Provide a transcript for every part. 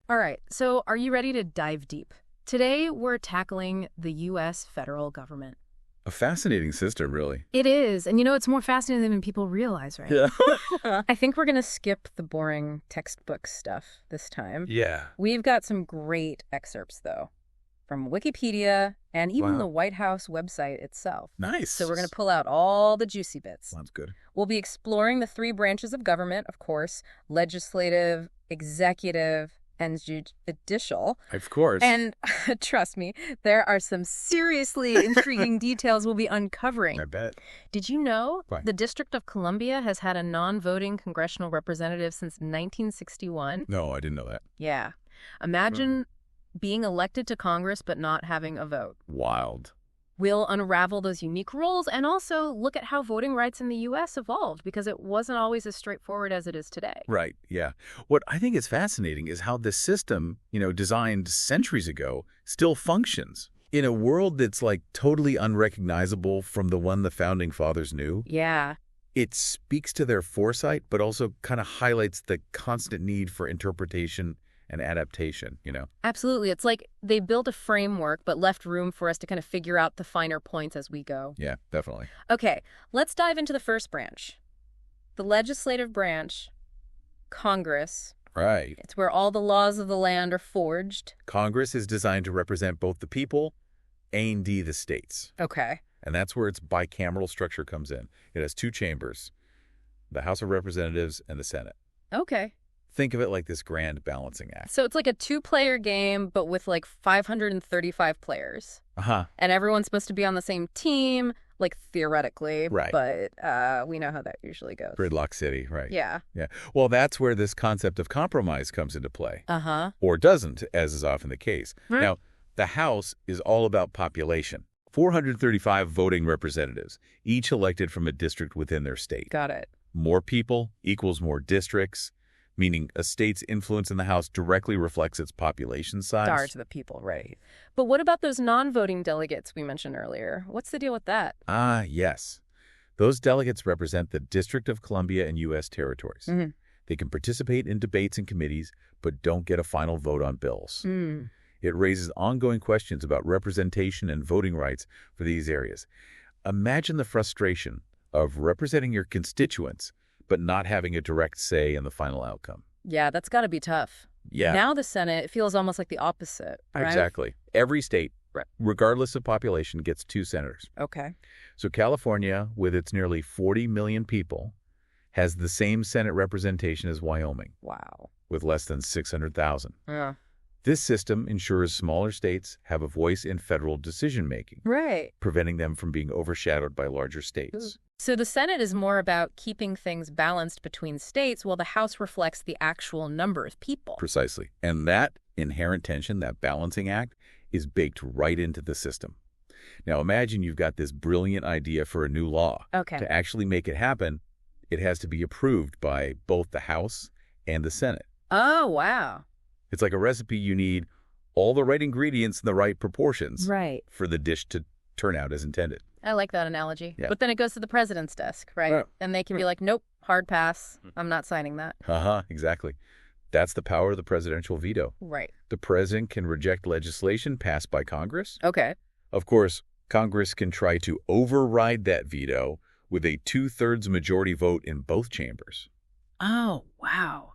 All right, so are you ready to dive deep? Today, we're tackling the U.S. federal government. A fascinating system, really. It is, and it's more fascinating than people realize, right? Yeah. I think we're going to skip the boring textbook stuff this time. Yeah. We've got some great excerpts, though, from Wikipedia and even Wow. the White House website itself. Nice. So we're going to pull out all the juicy bits. Sounds good. We'll be exploring the three branches of government, of course, legislative, executive, and judicial. Of course. And trust me, there are some seriously intriguing details we'll be uncovering. I bet. Did you know What? the District of Columbia has had a non-voting congressional representative since 1961? No, I didn't know that. Yeah. Imagine being elected to Congress but not having a vote. Wild. We'll unravel those unique roles and also look at how voting rights in the U.S. evolved because it wasn't always as straightforward as it is today. Right, yeah. What I think is fascinating is how this system, designed centuries ago, still functions. In a world that's like totally unrecognizable from the one the founding fathers knew, Yeah. it speaks to their foresight, but also kind of highlights the constant need for interpretation and adaptation, Absolutely. It's like they built a framework but left room for us to kind of figure out the finer points as we go. Yeah, definitely. Okay, let's dive into the first branch. The legislative branch, Congress. Right. It's where all the laws of the land are forged. Congress is designed to represent both the people and the states. Okay. And that's where its bicameral structure comes in. It has two chambers, the House of Representatives and the Senate. Okay. Think of it like this grand balancing act. So it's like a two-player game, but with like 535 players. Uh-huh. And everyone's supposed to be on the same team, like theoretically. Right. But we know how that usually goes. Gridlock City, right. Yeah. Yeah. Well, that's where this concept of compromise comes into play. Uh-huh. Or doesn't, as is often the case. Hmm. Now, the House is all about population. 435 voting representatives, each elected from a district within their state. Got it. More people equals more districts, meaning a state's influence in the House directly reflects its population size. Star to the people, right. But what about those non-voting delegates we mentioned earlier? What's the deal with that? Ah, yes. Those delegates represent the District of Columbia and U.S. territories. Mhm. They can participate in debates and committees, but don't get a final vote on bills. Mm. It raises ongoing questions about representation and voting rights for these areas. Imagine the frustration of representing your constituents, but not having a direct say in the final outcome. Yeah, that's got to be tough. Yeah. Now the Senate, it feels almost like the opposite, right? Exactly. Every state, Right. regardless of population, gets two senators. Okay. So California, with its nearly 40 million people, has the same Senate representation as Wyoming, Wow. with less than 600,000. Yeah. This system ensures smaller states have a voice in federal decision-making, Right. preventing them from being overshadowed by larger states. So the Senate is more about keeping things balanced between states, while the House reflects the actual number of people. Precisely. And that inherent tension, that balancing act, is baked right into the system. Now imagine you've got this brilliant idea for a new law. Okay. To actually make it happen, it has to be approved by both the House and the Senate. Oh, wow. It's like a recipe. You need all the right ingredients in the right proportions Right. for the dish to turn out as intended. I like that analogy. Yeah. But then it goes to the president's desk, right? Right. And they can be like, nope, hard pass. I'm not signing that. Uh-huh, exactly. That's the power of the presidential veto. Right. The president can reject legislation passed by Congress. Okay. Of course, Congress can try to override that veto with a 2/3 majority vote in both chambers. Oh, wow.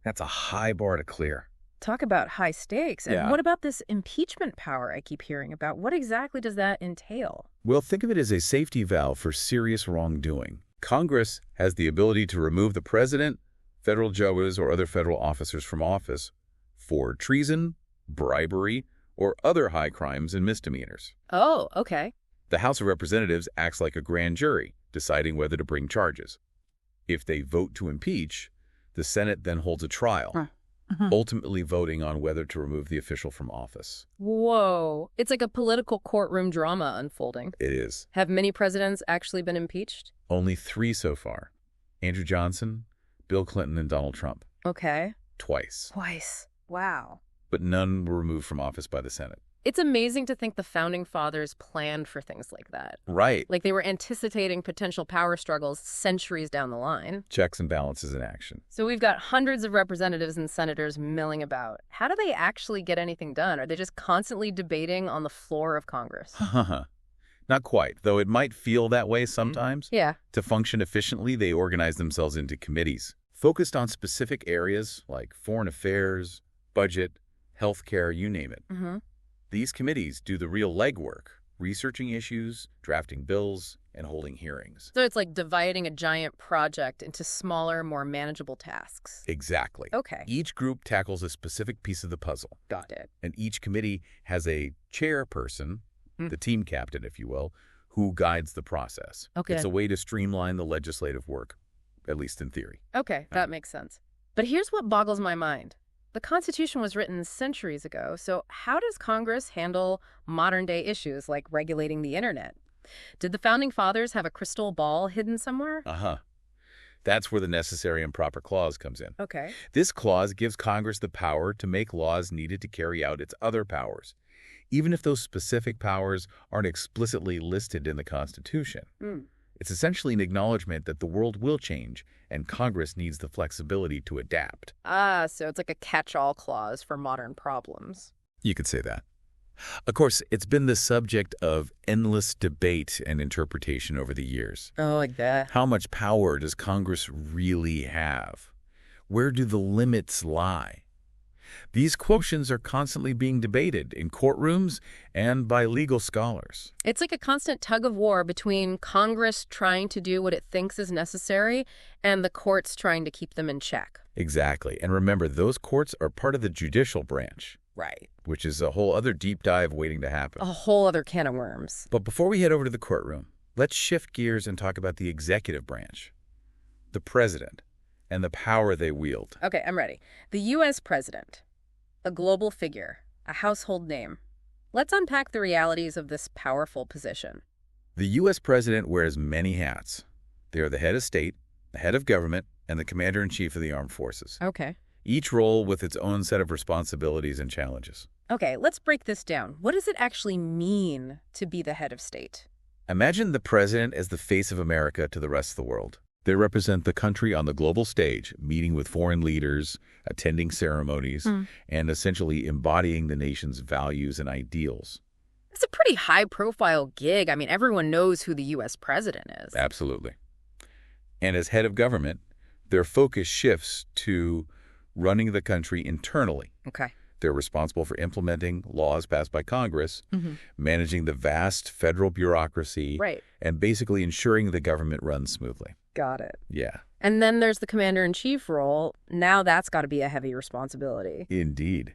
That's a high bar to clear. Talk about high stakes. And Yeah. what about this impeachment power I keep hearing about? What exactly does that entail? Well, think of it as a safety valve for serious wrongdoing. Congress has the ability to remove the president, federal judges, or other federal officers from office for treason, bribery, or other high crimes and misdemeanors. Oh, okay. The House of Representatives acts like a grand jury, deciding whether to bring charges. If they vote to impeach, the Senate then holds a trial, ultimately voting on whether to remove the official from office. Whoa. It's like a political courtroom drama unfolding. It is. Have many presidents actually been impeached? Only 3 so far. Andrew Johnson, Bill Clinton, and Donald Trump. Okay. Twice. Twice. Wow. but none were removed from office by the Senate. It's amazing to think the Founding Fathers planned for things like that. Right. Like they were anticipating potential power struggles centuries down the line. Checks and balances in action. So we've got hundreds of representatives and senators milling about. How do they actually get anything done? Are they just constantly debating on the floor of Congress? Not quite, though it might feel that way sometimes. Yeah. To function efficiently, they organize themselves into committees, focused on specific areas like foreign affairs, budget, healthcare, you name it. These committees do the real legwork, researching issues, drafting bills, and holding hearings. So it's like dividing a giant project into smaller, more manageable tasks. Exactly. Okay. Each group tackles a specific piece of the puzzle. Got it. And each committee has a chairperson, the team captain, if you will, who guides the process. Okay. It's a way to streamline the legislative work, at least in theory. Okay, that makes sense. But here's what boggles my mind. The Constitution was written centuries ago, so how does Congress handle modern-day issues like regulating the internet? Did the Founding Fathers have a crystal ball hidden somewhere? That's where the necessary and proper clause comes in. Okay. This clause gives Congress the power to make laws needed to carry out its other powers, even if those specific powers aren't explicitly listed in the Constitution. It's essentially an acknowledgement that the world will change, and Congress needs the flexibility to adapt. So it's like a catch-all clause for modern problems. You could say that. Of course, it's been the subject of endless debate and interpretation over the years. Oh, like that. How much power does Congress really have? Where do the limits lie? These questions are constantly being debated in courtrooms and by legal scholars. It's like a constant tug of war between Congress trying to do what it thinks is necessary and the courts trying to keep them in check. Exactly. And remember, those courts are part of the judicial branch. Right. Which is a whole other deep dive waiting to happen. A whole other can of worms. But before we head over to the courtroom, let's shift gears and talk about the executive branch, the president, and the power they wield. Okay, I'm ready. The U.S. president, a global figure, a household name. Let's unpack the realities of this powerful position. The U.S. president wears many hats. They are the head of state, the head of government, and the commander-in-chief of the armed forces. Okay. Each role with its own set of responsibilities and challenges. Okay, let's break this down. What does it actually mean to be the head of state? Imagine the president as the face of America to the rest of the world. They represent the country on the global stage, meeting with foreign leaders, attending ceremonies, and essentially embodying the nation's values and ideals. It's a pretty high-profile gig. I mean, everyone knows who the U.S. president is. Absolutely. And as head of government, their focus shifts to running the country internally. Okay. They're responsible for implementing laws passed by Congress, managing the vast federal bureaucracy, and basically ensuring the government runs smoothly. Got it. Yeah. And then there's the commander-in-chief role. Now that's got to be a heavy responsibility. Indeed.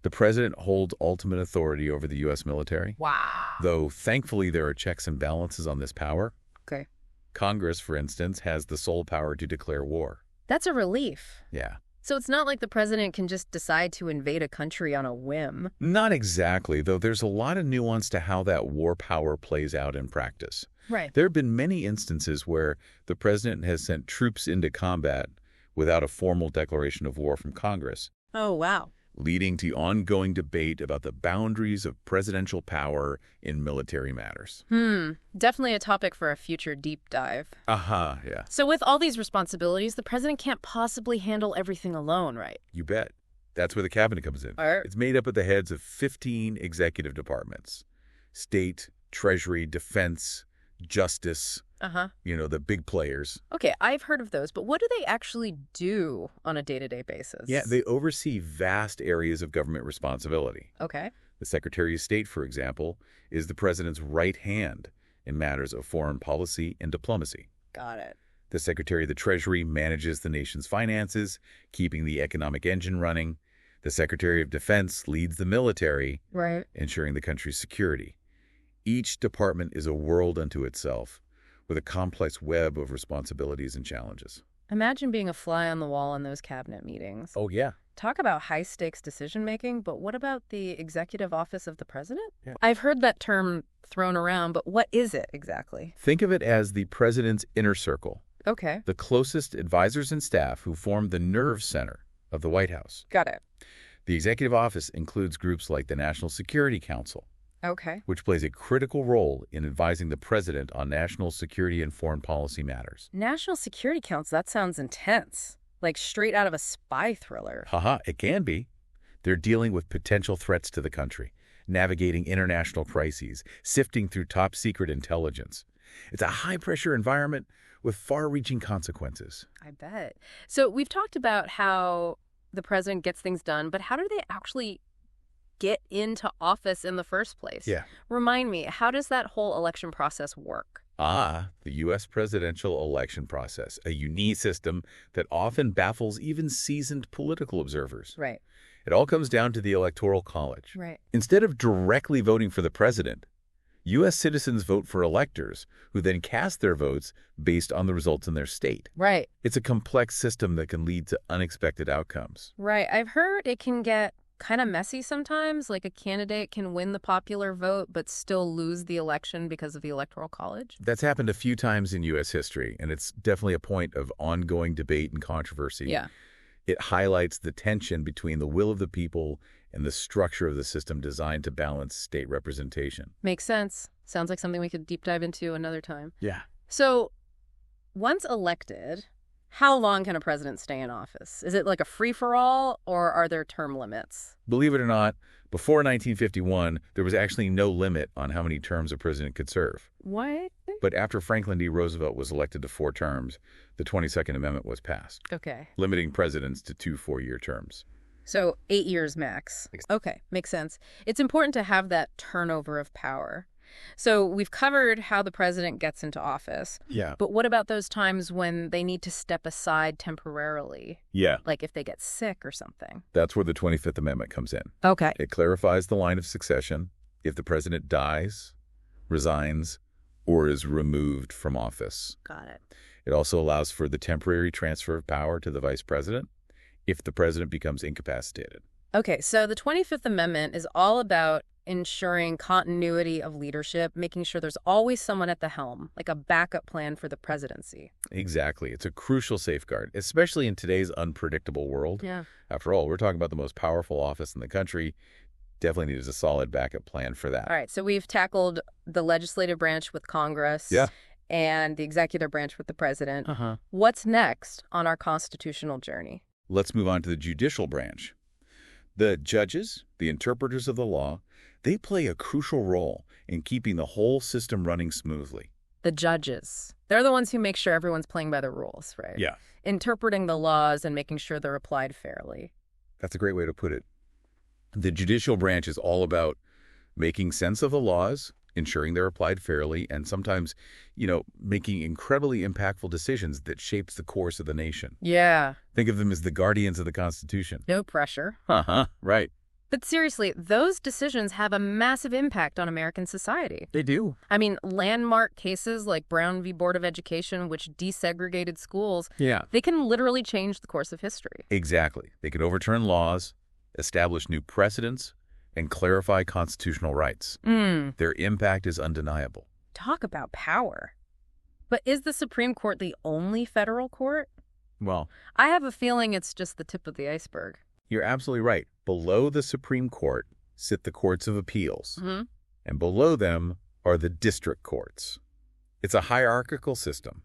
The president holds ultimate authority over the U.S. military. Wow. Though, thankfully, there are checks and balances on this power. Okay. Congress, for instance, has the sole power to declare war. That's a relief. Yeah. So it's not like the president can just decide to invade a country on a whim. Not exactly, though there's a lot of nuance to how that war power plays out in practice. Right. There have been many instances where the president has sent troops into combat without a formal declaration of war from Congress. Oh, wow. Leading to ongoing debate about the boundaries of presidential power in military matters. Definitely a topic for a future deep dive. Yeah. So with all these responsibilities, the president can't possibly handle everything alone, right? You bet. That's where the cabinet comes in. It's made up of the heads of 15 executive departments. State, Treasury, Defense, Justice, the big players. Okay, I've heard of those, but what do they actually do on a day-to-day basis? Yeah, they oversee vast areas of government responsibility. Okay. The Secretary of State, for example, is the president's right hand in matters of foreign policy and diplomacy. Got it. The Secretary of the Treasury manages the nation's finances, keeping the economic engine running. The Secretary of Defense leads the military, ensuring the country's security. Each department is a world unto itself, with a complex web of responsibilities and challenges. Imagine being a fly on the wall in those cabinet meetings. Oh, yeah. Talk about high-stakes decision-making, but what about the executive office of the president? Yeah. I've heard that term thrown around, but what is it exactly? Think of it as the president's inner circle. Okay. The closest advisors and staff who form the nerve center of the White House. Got it. The executive office includes groups like the National Security Council, Okay. which plays a critical role in advising the president on national security and foreign policy matters. National Security Council, that sounds intense. Like straight out of a spy thriller. Haha, it can be. They're dealing with potential threats to the country, navigating international crises, sifting through top-secret intelligence. It's a high-pressure environment with far-reaching consequences. I bet. So we've talked about how the president gets things done, but how do they actually get into office in the first place? Yeah. Remind me, how does that whole election process work? The U.S. presidential election process, a unique system that often baffles even seasoned political observers. Right. It all comes down to the Electoral College. Right. Instead of directly voting for the president, U.S. citizens vote for electors who then cast their votes based on the results in their state. Right. It's a complex system that can lead to unexpected outcomes. Right. I've heard it can get kind of messy sometimes, like a candidate can win the popular vote but still lose the election because of the Electoral College. That's happened a few times in U.S. history, and it's definitely a point of ongoing debate and controversy. Yeah. It highlights the tension between the will of the people and the structure of the system designed to balance state representation. Makes sense. Sounds like something we could deep dive into another time. Yeah. So, once elected, how long can a president stay in office? Is it like a free-for-all, or are there term limits? Believe it or not, before 1951, there was actually no limit on how many terms a president could serve. What? But after Franklin D. Roosevelt was elected to 4 terms, the 22nd Amendment was passed, Okay. limiting presidents to 2 4-year terms. So 8 years max. Okay, makes sense. It's important to have that turnover of power. So we've covered how the president gets into office, Yeah. but what about those times when they need to step aside temporarily, Yeah. like if they get sick or something? That's where the 25th Amendment comes in. Okay. It clarifies the line of succession if the president dies, resigns, or is removed from office. Got it. It also allows for the temporary transfer of power to the vice president if the president becomes incapacitated. Okay, so the 25th Amendment is all about ensuring continuity of leadership, making sure there's always someone at the helm, like a backup plan for the presidency. Exactly. It's a crucial safeguard, especially in today's unpredictable world. Yeah. After all, we're talking about the most powerful office in the country. Definitely needs a solid backup plan for that. All right, so we've tackled the legislative branch with Congress. Yeah. And the executive branch with the president. Uh-huh. What's next on our constitutional journey? Let's move on to the judicial branch. The judges, the interpreters of the law, they play a crucial role in keeping the whole system running smoothly. The judges. They're the ones who make sure everyone's playing by the rules, right? Yeah. Interpreting the laws and making sure they're applied fairly. That's a great way to put it. The judicial branch is all about making sense of the laws, ensuring they're applied fairly, and sometimes, making incredibly impactful decisions that shapes the course of the nation. Yeah. Think of them as the guardians of the Constitution. No pressure. Uh-huh. Right. But seriously, those decisions have a massive impact on American society. They do. I mean, landmark cases like Brown v. Board of Education, which desegregated schools, Yeah. they can literally change the course of history. Exactly. They can overturn laws, establish new precedents, and clarify constitutional rights. Their impact is undeniable. Talk about power. But is the Supreme Court the only federal court? Well, I have a feeling it's just the tip of the iceberg. you're absolutely right. Below the Supreme Court sit the courts of appeals, Mm-hmm. and below them are the district courts. It's a hierarchical system,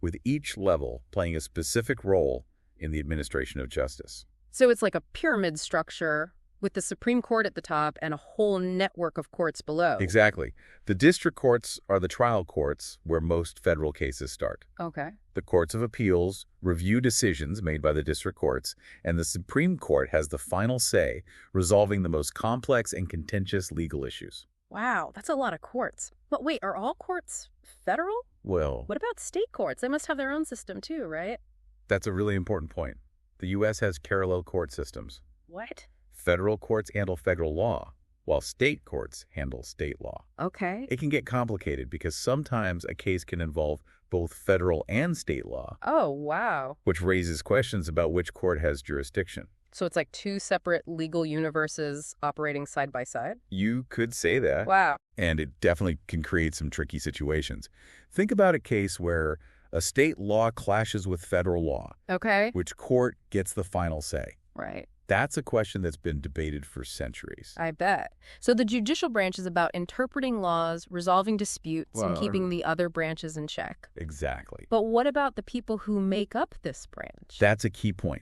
with each level playing a specific role in the administration of justice. So it's like a pyramid structure with the Supreme Court at the top and a whole network of courts below. Exactly. The district courts are the trial courts where most federal cases start. Okay. The courts of appeals review decisions made by the district courts, and the Supreme Court has the final say, resolving the most complex and contentious legal issues. Wow, that's a lot of courts. But wait, are all courts federal? Well, What about state courts? They must have their own system too, right? that's a really important point. The U.S. has parallel court systems. What? Federal courts handle federal law, while state courts handle state law. Okay. It can get complicated because sometimes a case can involve both federal and state law, Oh, wow. which raises questions about which court has jurisdiction. So it's like two separate legal universes operating side by side? You could say that, Wow. and it definitely can create some tricky situations. Think about a case where a state law clashes with federal law. Okay. Which court gets the final say? Right. That's a question that's been debated for centuries. I bet. So the judicial branch is about interpreting laws, resolving disputes, and Well, keeping the other branches in check. Exactly. But what about the people who make up this branch? That's a key point.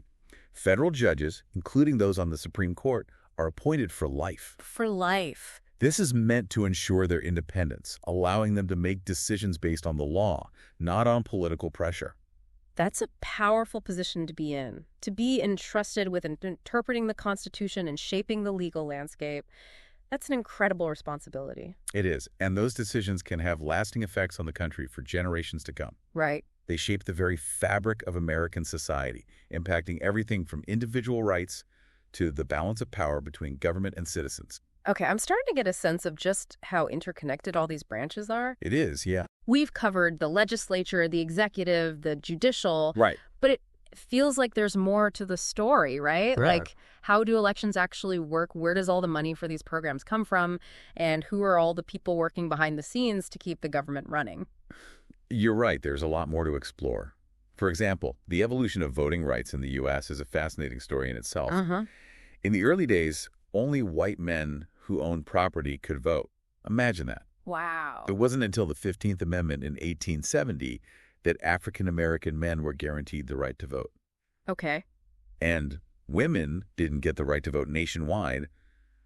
Federal judges, including those on the Supreme Court, are appointed for life. For life. This is meant to ensure their independence, allowing them to make decisions based on the law, not on political pressure. That's a powerful position to be entrusted with interpreting the Constitution and shaping the legal landscape. That's an incredible responsibility. It is, and those decisions can have lasting effects on the country for generations to come. Right. They shape the very fabric of American society, impacting everything from individual rights to the balance of power between government and citizens. Okay, I'm starting to get a sense of just how interconnected all these branches are. It is, yeah. We've covered the legislature, the executive, the judicial, Right. but it feels like there's more to the story, right? Right. Like, how do elections actually work? Where does all the money for these programs come from? And who are all the people working behind the scenes to keep the government running? You're right, there's a lot more to explore. For example, the evolution of voting rights in the U.S. is a fascinating story in itself. In the early days, only white men who owned property could vote. Imagine that. Wow. It wasn't until the 15th Amendment in 1870 that African-American men were guaranteed the right to vote. Okay. And women didn't get the right to vote nationwide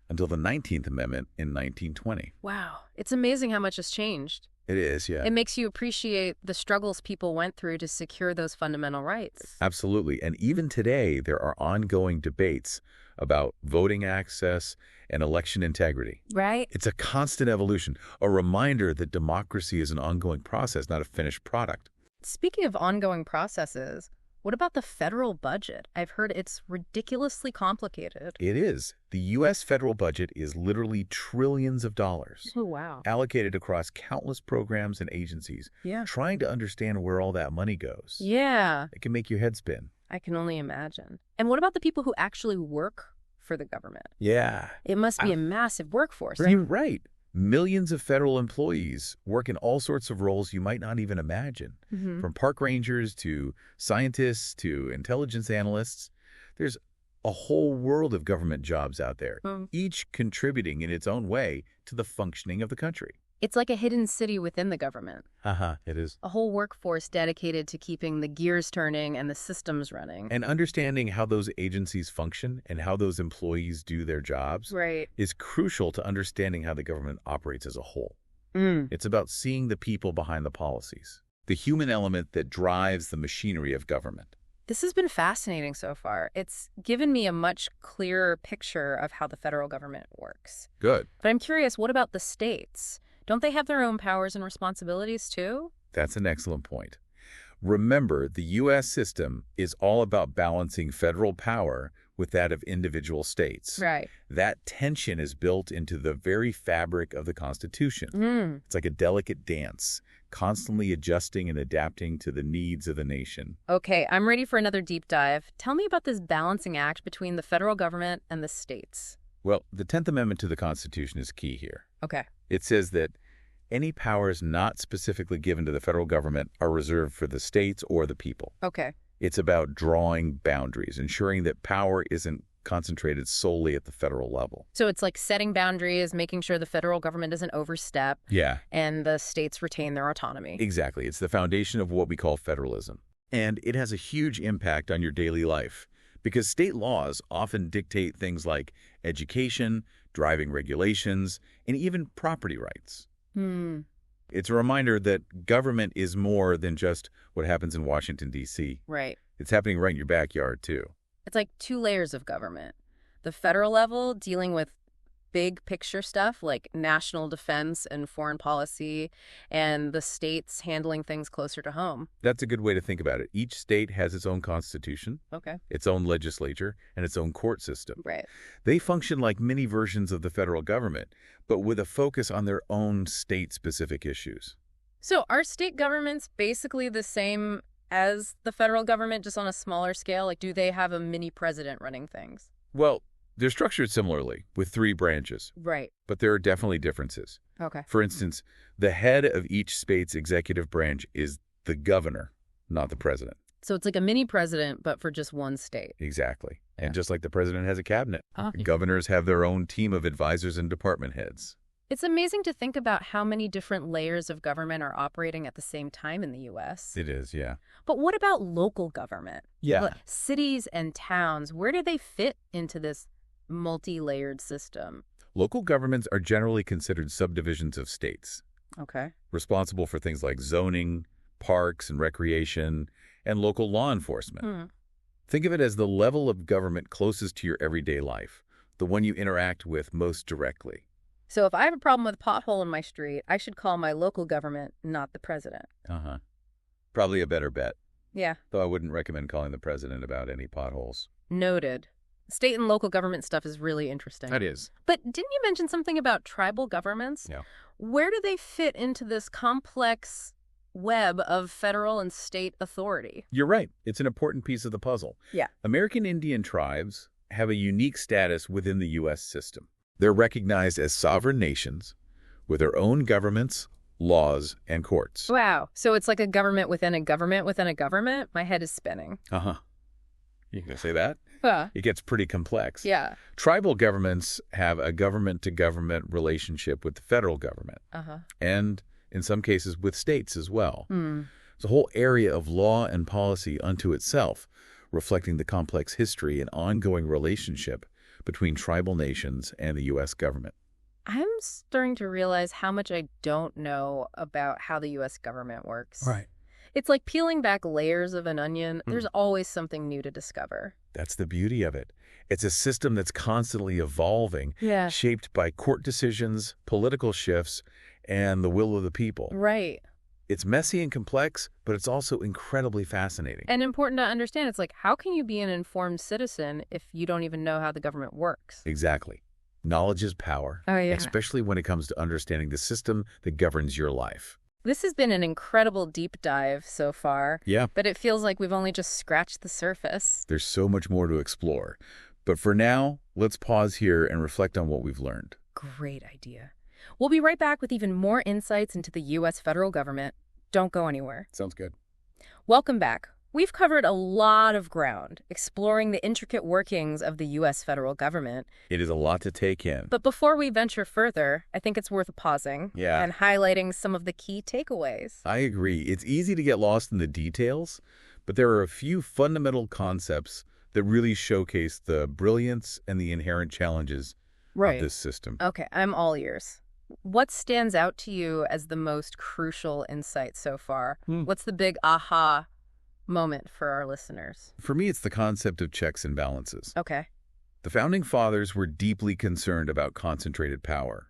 until the 19th Amendment in 1920. Wow. It's amazing how much has changed. It is, yeah. It makes you appreciate the struggles people went through to secure those fundamental rights. Absolutely. And even today, there are ongoing debates about voting access and election integrity. Right? It's a constant evolution, a reminder that democracy is an ongoing process, not a finished product. Speaking of ongoing processes, what about the federal budget? I've heard it's ridiculously complicated. It is. The U.S. federal budget is literally trillions of dollars, Oh, wow. allocated across countless programs and agencies. Yeah. Trying to understand where all that money goes, Yeah, it can make your head spin. I can only imagine. And what about the people who actually work for the government? Yeah. It must be a massive workforce. You're right. Millions of federal employees work in all sorts of roles you might not even imagine. From park rangers to scientists to intelligence analysts. There's a whole world of government jobs out there, each contributing in its own way to the functioning of the country. It's like a hidden city within the government. It is. A whole workforce dedicated to keeping the gears turning and the systems running. And understanding how those agencies function and how those employees do their jobs Right. is crucial to understanding how the government operates as a whole. Mm. It's about seeing the people behind the policies, the human element that drives the machinery of government. This has been fascinating so far. It's given me a much clearer picture of how the federal government works. Good. But I'm curious, what about the states? Don't they have their own powers and responsibilities too? That's an excellent point. Remember, the U.S. system is all about balancing federal power with that of individual states. Right. That tension is built into the very fabric of the Constitution. Mm. It's like a delicate dance, constantly adjusting and adapting to the needs of the nation. Okay, I'm ready for another deep dive. Tell me about this balancing act between the federal government and the states. Well, the 10th Amendment to the Constitution is key here. Okay. It says that any powers not specifically given to the federal government are reserved for the states or the people. Okay. It's about drawing boundaries, ensuring that power isn't concentrated solely at the federal level. So it's like setting boundaries, making sure the federal government doesn't overstep, Yeah, and the states retain their autonomy. exactly. It's the foundation of what we call federalism. And it has a huge impact on your daily life because state laws often dictate things like education, driving regulations, and even property rights. Hmm. It's a reminder that government is more than just what happens in Washington, D.C. Right. It's happening right in your backyard, too. It's like two layers of government. The federal level dealing with big picture stuff like national defense and foreign policy, and the states handling things closer to home. That's a good way to think about it. Each state has its own constitution, Okay. its own legislature, and its own court system. Right. They function like mini versions of the federal government, but with a focus on their own state-specific issues. So are state governments basically the same as the federal government, just on a smaller scale? Like, do they have a mini president running things? Well, they're structured similarly, with 3 branches, Right. but there are definitely differences. Okay. For instance, the head of each state's executive branch is the governor, not the president. So it's like a mini president, but for just one state. Exactly. And just like the president has a cabinet, Ah. governors have their own team of advisors and department heads. It's amazing to think about how many different layers of government are operating at the same time in the U.S. It is, yeah. But what about local government? Yeah. Like, cities and towns, where do they fit into this multi-layered system? Local governments are generally considered subdivisions of states, Okay. responsible for things like zoning, parks and recreation, and local law enforcement. Hmm. Think of it as the level of government closest to your everyday life, the one you interact with most directly. So if I have a problem with a pothole in my street, I should call my local government, not the president. Uh-huh. Probably a better bet, Yeah. though I wouldn't recommend calling the president about any potholes. Noted. State and local government stuff is really interesting. That is. But didn't you mention something about tribal governments? Yeah. Where do they fit into this complex web of federal and state authority? You're right. It's an important piece of the puzzle. Yeah. American Indian tribes have a unique status within the U.S. system. They're recognized as sovereign nations with their own governments, laws, and courts. Wow. So it's like a government within a government within a government? My head is spinning. Uh-huh. You can say that? Huh. It gets pretty complex. Yeah. Tribal governments have a government-to-government relationship with the federal government, Uh-huh. and in some cases with states as well. Hmm. It's a whole area of law and policy unto itself, reflecting the complex history and ongoing relationship between tribal nations and the U.S. government. I'm starting to realize how much I don't know about how the U.S. government works. It's like peeling back layers of an onion. There's always something new to discover. That's the beauty of it. It's a system that's constantly evolving, Yeah. shaped by court decisions, political shifts, and the will of the people. Right. It's messy and complex, but it's also incredibly fascinating. And important to understand, it's like, how can you be an informed citizen if you don't even know how the government works? Exactly. Knowledge is power, Oh, yeah. especially when it comes to understanding the system that governs your life. This has been an incredible deep dive so far, Yeah, but it feels like we've only just scratched the surface. there's so much more to explore. But for now, let's pause here and reflect on what we've learned. Great idea. We'll be right back with even more insights into the U.S. federal government. Don't go anywhere. Sounds good. Welcome back. We've covered a lot of ground, exploring the intricate workings of the U.S. federal government. It is a lot to take in. But before we venture further, I think it's worth pausing Yeah. and highlighting some of the key takeaways. I agree. It's easy to get lost in the details, but there are a few fundamental concepts that really showcase the brilliance and the inherent challenges of this system. Okay, I'm all ears. What stands out to you as the most crucial insight so far? What's the big aha moment for our listeners? For me, it's the concept of checks and balances. Okay. The Founding Fathers were deeply concerned about concentrated power,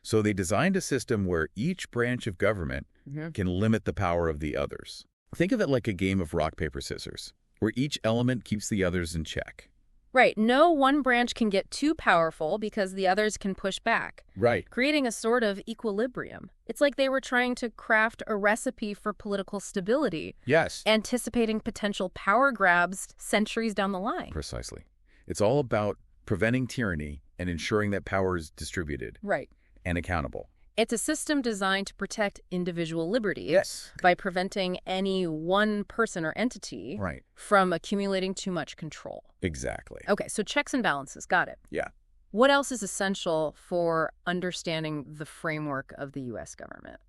so they designed a system where each branch of government can limit the power of the others. Think of it like a game of rock, paper, scissors, where each element keeps the others in check. Right. No one branch can get too powerful because the others can push back, Right. creating a sort of equilibrium. It's like they were trying to craft a recipe for political stability, Yes. anticipating potential power grabs centuries down the line. Precisely. It's all about preventing tyranny and ensuring that power is distributed Right. and accountable. It's a system designed to protect individual liberties Yes. by preventing any one person or entity Right. from accumulating too much control. Exactly. Okay, so checks and balances. Got it. Yeah. What else is essential for understanding the framework of the U.S. government?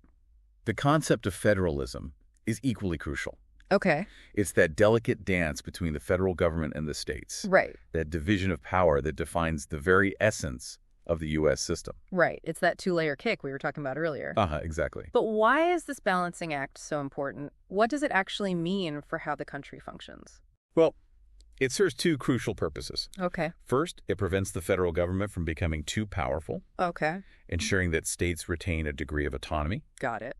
The concept of federalism is equally crucial. Okay. It's that delicate dance between the federal government and the states, Right. that division of power that defines the very essence of the U.S. system. Right. It's that two-layer cake we were talking about earlier. Exactly. But why is this balancing act so important? What does it actually mean for how the country functions? Well, it serves two crucial purposes. Okay. First, it prevents the federal government from becoming too powerful, Okay. ensuring that states retain a degree of autonomy. Got it.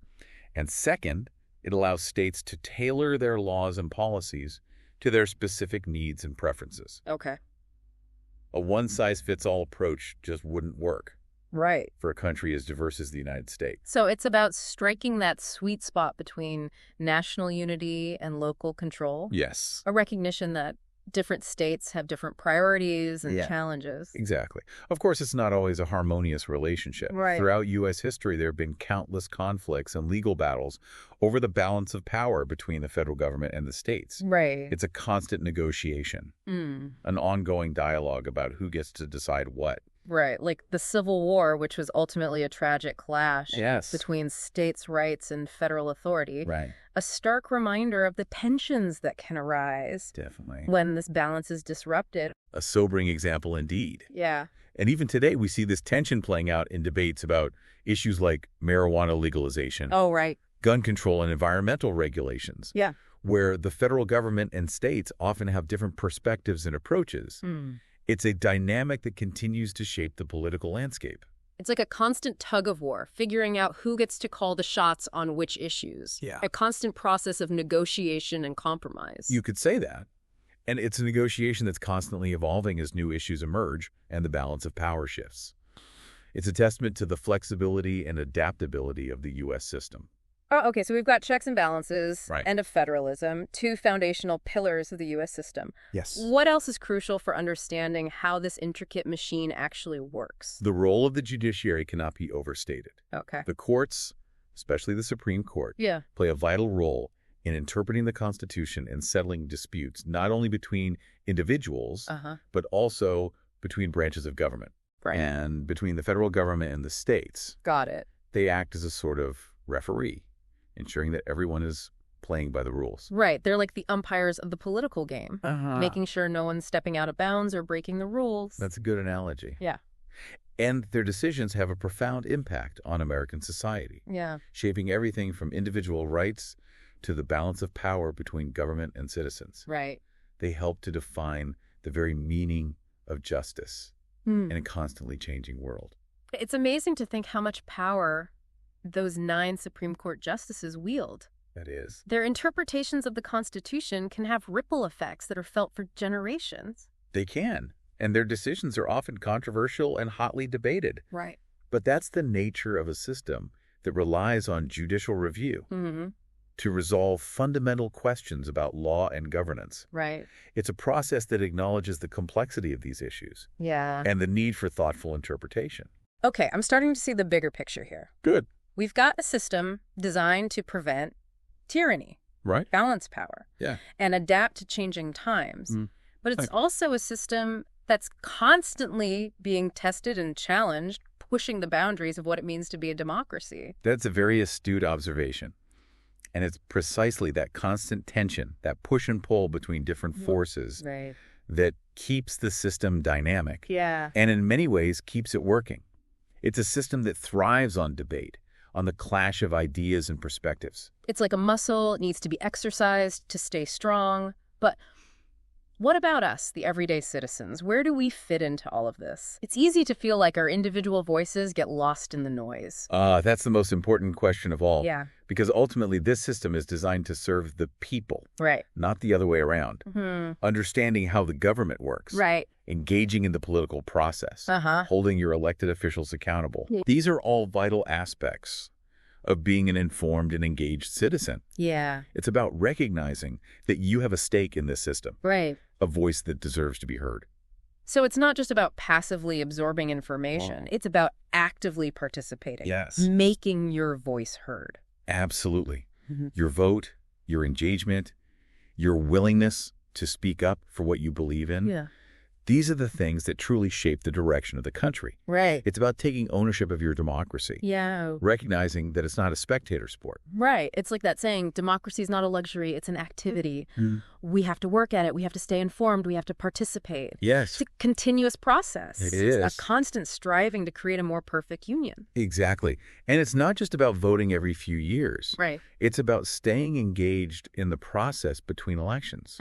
And second, it allows states to tailor their laws and policies to their specific needs and preferences. Okay. A one-size-fits-all approach just wouldn't work Right. for a country as diverse as the United States. So it's about striking that sweet spot between national unity and local control. Yes. A recognition that different states have different priorities and Yeah. challenges. Exactly. Of course, it's not always a harmonious relationship. Right. Throughout U.S. history, there have been countless conflicts and legal battles over the balance of power between the federal government and the states. Right. It's a constant negotiation, an ongoing dialogue about who gets to decide what. Right. Like the Civil War, which was ultimately a tragic clash Yes. between states' rights and federal authority. Right. A stark reminder of the tensions that can arise Definitely. when this balance is disrupted. A sobering example indeed. Yeah. And even today, we see this tension playing out in debates about issues like marijuana legalization, Oh, right. gun control, and environmental regulations, Yeah. where the federal government and states often have different perspectives and approaches. It's a dynamic that continues to shape the political landscape. It's like a constant tug of war, figuring out who gets to call the shots on which issues. Yeah. A constant process of negotiation and compromise. You could say that. And it's a negotiation that's constantly evolving as new issues emerge and the balance of power shifts. It's a testament to the flexibility and adaptability of the U.S. system. Oh, okay, so we've got checks and balances, Right. end of federalism, two foundational pillars of the U.S. system. Yes. What else is crucial for understanding how this intricate machine actually works? The role of the judiciary cannot be overstated. Okay. The courts, especially the Supreme Court, Yeah. play a vital role in interpreting the Constitution and settling disputes, not only between individuals, but also between branches of government. Right. And between the federal government and the states. Got it. They act as a sort of referee, ensuring that everyone is playing by the rules. Right. They're like the umpires of the political game, Uh-huh. making sure no one's stepping out of bounds or breaking the rules. That's a good analogy. Yeah. And their decisions have a profound impact on American society, Yeah. shaping everything from individual rights to the balance of power between government and citizens. Right. They help to define the very meaning of justice in a constantly changing world. It's amazing to think how much power those 9 Supreme Court justices wield. That is. Their interpretations of the Constitution can have ripple effects that are felt for generations. They can. And their decisions are often controversial and hotly debated. Right. But that's the nature of a system that relies on judicial review to resolve fundamental questions about law and governance. Right. It's a process that acknowledges the complexity of these issues Yeah. and the need for thoughtful interpretation. Okay, I'm starting to see the bigger picture here. Good. We've got a system designed to prevent tyranny, Right? balance power, Yeah. and adapt to changing times. But it's Right. also a system that's constantly being tested and challenged, pushing the boundaries of what it means to be a democracy. That's a very astute observation. And it's precisely that constant tension, that push and pull between different forces Right. that keeps the system dynamic Yeah. and in many ways keeps it working. It's a system that thrives on debate, on the clash of ideas and perspectives. It's like a muscle. It needs to be exercised to stay strong. But what about us, the everyday citizens? Where do we fit into all of this? It's easy to feel like our individual voices get lost in the noise. That's the most important question of all. Yeah. Because ultimately, this system is designed to serve the people, Right. not the other way around. Understanding how the government works, Right. engaging in the political process, holding your elected officials accountable. These are all vital aspects of being an informed and engaged citizen. Yeah. It's about recognizing that you have a stake in this system, Right. a voice that deserves to be heard. So it's not just about passively absorbing information. It's about actively participating. Yes. Making your voice heard. Absolutely. Your vote, your engagement, your willingness to speak up for what you believe in. Yeah. These are the things that truly shape the direction of the country. Right. It's about taking ownership of your democracy, Yeah. recognizing that it's not a spectator sport. Right. It's like that saying, democracy is not a luxury, it's an activity. We have to work at it. We have to stay informed. We have to participate. Yes, It's a continuous process. It It's is. a constant striving to create a more perfect union. exactly. And it's not just about voting every few years. Right. It's about staying engaged in the process between elections.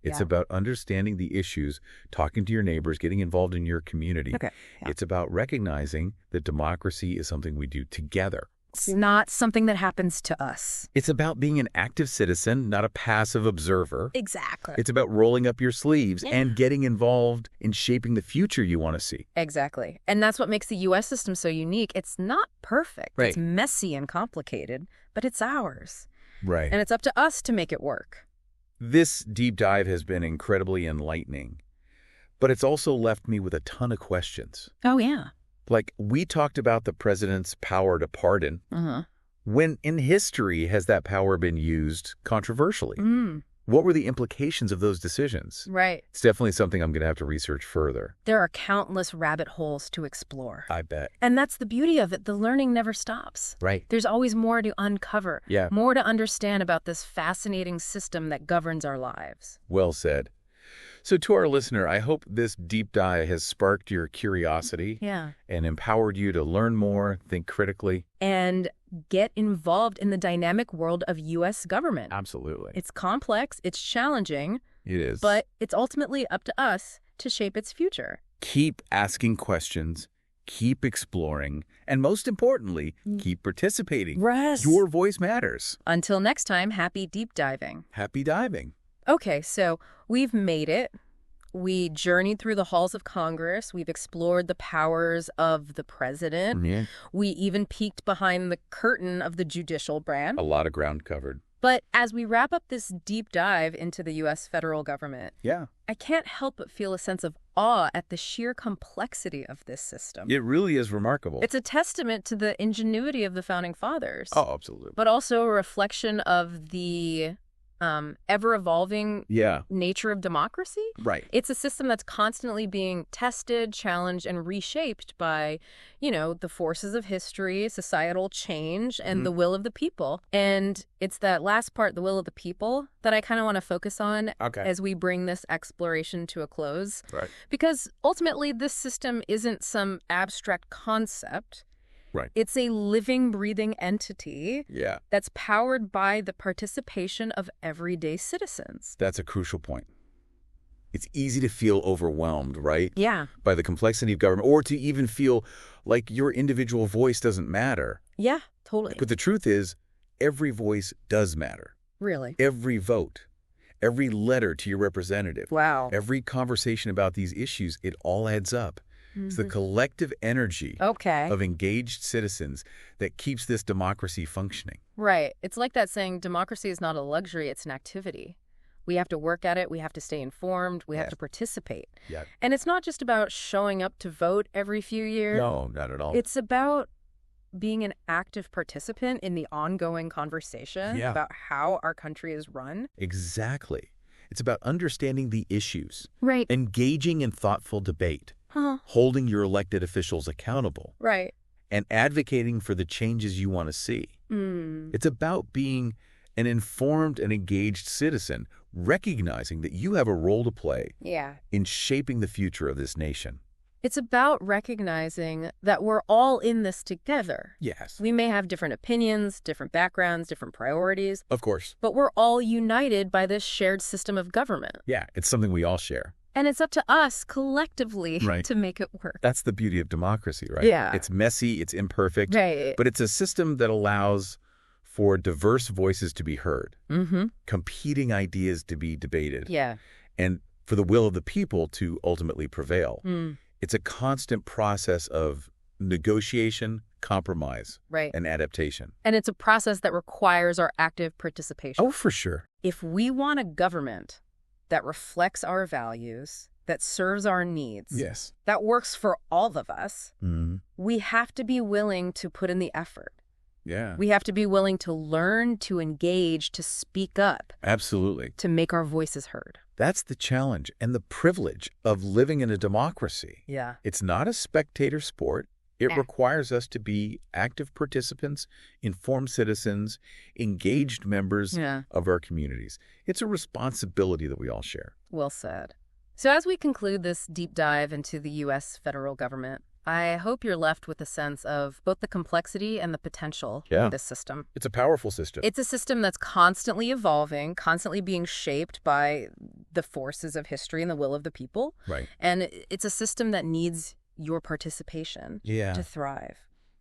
It's Yeah. about understanding the issues, talking to your neighbors, getting involved in your community. Okay. Yeah. It's about recognizing that democracy is something we do together. It's not something that happens to us. It's about being an active citizen, not a passive observer. Exactly. It's about rolling up your sleeves and getting involved in shaping the future you want to see. Exactly. And that's what makes the U.S. system so unique. It's not perfect. Right. It's messy and complicated, but it's ours. Right. And it's up to us to make it work. This deep dive has been incredibly enlightening, but it's also left me with a ton of questions. Oh, yeah. Like, we talked about the president's power to pardon. Uh-huh. When in history has that power been used controversially? What were the implications of those decisions? Right. It's definitely something I'm going to have to research further. There are countless rabbit holes to explore. I bet. And that's the beauty of it. The learning never stops. Right. There's always more to uncover. Yeah. More to understand about this fascinating system that governs our lives. Well said. So to our listener, I hope this deep dive has sparked your curiosity Yeah. and empowered you to learn more, think critically. And get involved in the dynamic world of U.S. government. Absolutely. It's complex, it's challenging, It is. but it's ultimately up to us to shape its future. Keep asking questions, keep exploring, and most importantly, keep participating. Yes. Your voice matters. Until next time, happy deep diving. Happy diving. Okay, so we've made it. We journeyed through the halls of Congress. We've explored the powers of the president. Yeah. We even peeked behind the curtain of the judicial branch. A lot of ground covered. But as we wrap up this deep dive into the U.S. federal government, Yeah. I can't help but feel a sense of awe at the sheer complexity of this system. It really is remarkable. It's a testament to the ingenuity of the Founding Fathers. Oh, absolutely. But also a reflection of the ever-evolving Yeah. nature of democracy. Right. It's a system that's constantly being tested, challenged, and reshaped by, the forces of history, societal change, and the will of the people. And it's that last part, the will of the people, that I kind of want to focus on as we bring this exploration to a close. Right. Because ultimately, this system isn't some abstract concept. Right. It's a living, breathing entity Yeah. that's powered by the participation of everyday citizens. That's a crucial point. It's easy to feel overwhelmed, right? Yeah. By the complexity of government, or to even feel like your individual voice doesn't matter. Yeah, totally. But the truth is, every voice does matter. Really? Every vote, every letter to your representative, Wow. every conversation about these issues, it all adds up. It's the collective energy Okay. of engaged citizens that keeps this democracy functioning. Right. It's like that saying, democracy is not a luxury, it's an activity. We have to work at it, we have to stay informed, we have Yes. to participate. Yeah. And it's not just about showing up to vote every few years. No, not at all. It's about being an active participant in the ongoing conversation Yeah. about how our country is run. Exactly. It's about understanding the issues, Right. engaging in thoughtful debate, Huh. holding your elected officials accountable, Right. and advocating for the changes you want to see. It's about being an informed and engaged citizen, recognizing that you have a role to play Yeah. in shaping the future of this nation. It's about recognizing that we're all in this together. Yes. We may have different opinions, different backgrounds, different priorities, Of course. but we're all united by this shared system of government. Yeah, it's something we all share. And it's up to us collectively Right. to make it work. That's the beauty of democracy, right? Yeah. It's messy, it's imperfect, Right. but it's a system that allows for diverse voices to be heard, competing ideas to be debated, Yeah. and for the will of the people to ultimately prevail. Mm. It's a constant process of negotiation, compromise, Right. and adaptation. And it's a process that requires our active participation. Oh, for sure. If we want a government that reflects our values, that serves our needs, Yes. that works for all of us, Mm-hmm. we have to be willing to put in the effort. Yeah. We have to be willing to learn, to engage, to speak up, Absolutely. to make our voices heard. That's the challenge and the privilege of living in a democracy. Yeah. It's not a spectator sport. It Eh. requires us to be active participants, informed citizens, engaged members Yeah. of our communities. It's a responsibility that we all share. Well said. So as we conclude this deep dive into the U.S. federal government, I hope you're left with a sense of both the complexity and the potential Yeah. of this system. It's a powerful system. It's a system that's constantly evolving, constantly being shaped by the forces of history and the will of the people. Right. And it's a system that needs your participation Yeah. to thrive.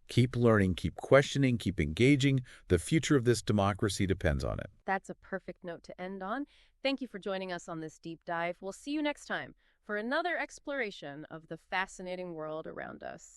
Keep learning, keep questioning, keep engaging. The future of this democracy depends on it. That's a perfect note to end on. Thank you for joining us on this deep dive. We'll see you next time for another exploration of the fascinating world around us.